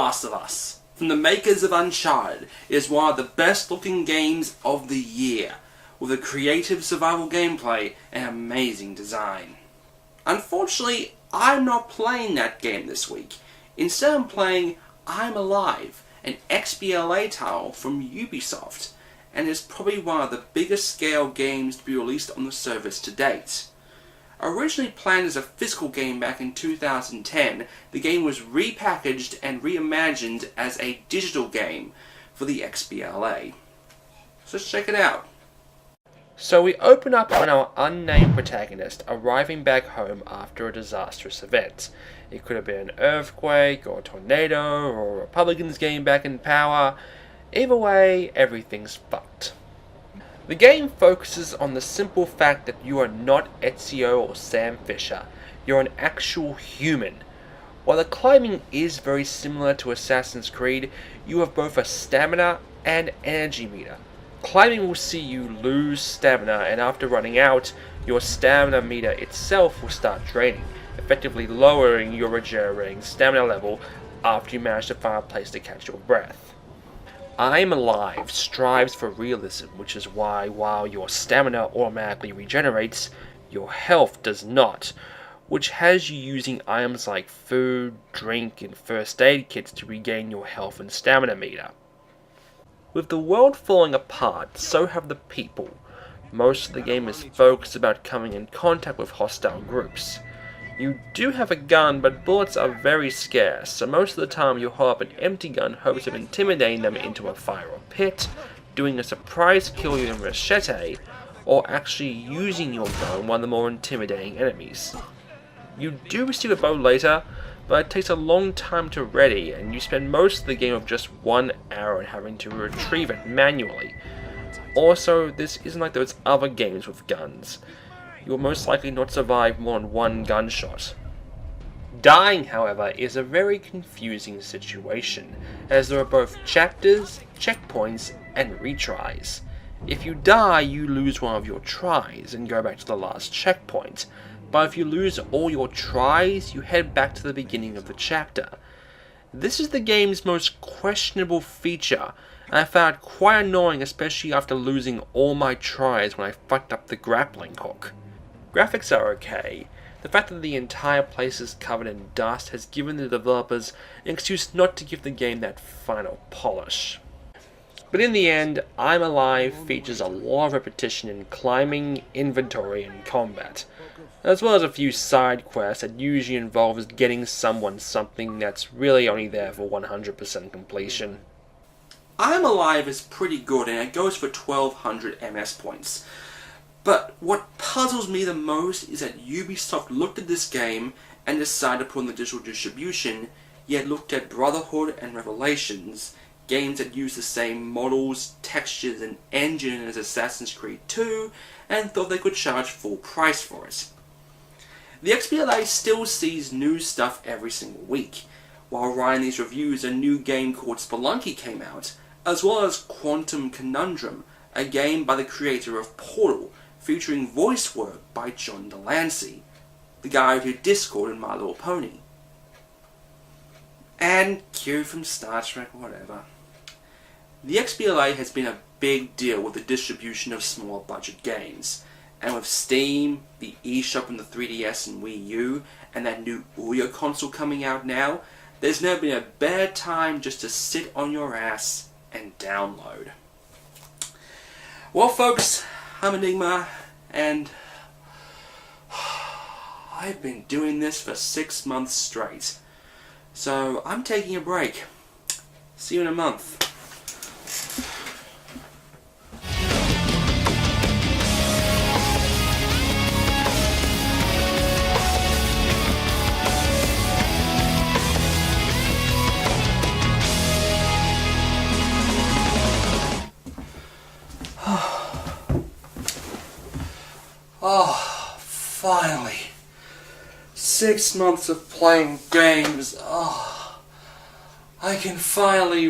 Last of Us, from the makers of Uncharted, is one of the best looking games of the year, with a creative survival gameplay and amazing design. Unfortunately, I'm not playing that game this week. Instead I'm playing I'm Alive, an XBLA title from Ubisoft, and is probably one of the biggest scale games to be released on the service to date. Originally planned as a physical game back in 2010, the game was repackaged and reimagined as a digital game for the XBLA. So let's check it out. So we open up on our unnamed protagonist arriving back home after a disastrous event. It could have been an earthquake, or a tornado, or Republicans getting back in power. Either way, everything's fucked. The game focuses on the simple fact that you are not Ezio or Sam Fisher. You're an actual human. While the climbing is very similar to Assassin's Creed, you have both a stamina and energy meter. Climbing will see you lose stamina, and after running out, your stamina meter itself will start draining, effectively lowering your regenerating stamina level after you manage to find a place to catch your breath. I'm Alive strives for realism, which is why while your stamina automatically regenerates, your health does not, which has you using items like food, drink, and first aid kits to regain your health and stamina meter. With the world falling apart, so have the people. Most of the game is focused about coming in contact with hostile groups. You do have a gun, but bullets are very scarce, so most of the time you'll hold up an empty gun in hopes of intimidating them into a fire or pit, doing a surprise kill with a machete, or actually using your gun on one of the more intimidating enemies. You do receive a bow later, but it takes a long time to ready, and you spend most of the game with just one arrow and having to retrieve it manually. Also, this isn't like those other games with guns. You will most likely not survive more than one gunshot. Dying, however, is a very confusing situation, as there are both chapters, checkpoints, and retries. If you die, you lose one of your tries and go back to the last checkpoint, but if you lose all your tries, you head back to the beginning of the chapter. This is the game's most questionable feature, and I found it quite annoying, especially after losing all my tries when I fucked up the grappling hook. Graphics are okay. The fact that the entire place is covered in dust has given the developers an excuse not to give the game that final polish. But in the end, I'm Alive features a lot of repetition in climbing, inventory, and combat, as well as a few side quests that usually involves getting someone something that's really only there for 100% completion. I'm Alive is pretty good, and it goes for 1200 MS points. But what puzzles me the most is that Ubisoft looked at this game and decided to put on the digital distribution, yet looked at Brotherhood and Revelations, games that use the same models, textures, and engine as Assassin's Creed 2, and thought they could charge full price for it. The XBLA still sees new stuff every single week. While writing these reviews, a new game called Spelunky came out, as well as Quantum Conundrum, a game by the creator of Portal, featuring voice work by John Delancey, the guy who did Discord and My Little Pony. And Q from Star Trek, whatever. The XBLA has been a big deal with the distribution of smaller budget games, and with Steam, the eShop and the 3DS and Wii U, and that new Ouya console coming out now, there's never been a better time just to sit on your ass and download. Well folks, I'm Enigma, and I've been doing this for 6 months straight. So I'm taking a break. See you in a month. Oh, finally. 6 months of playing games. Oh, I can finally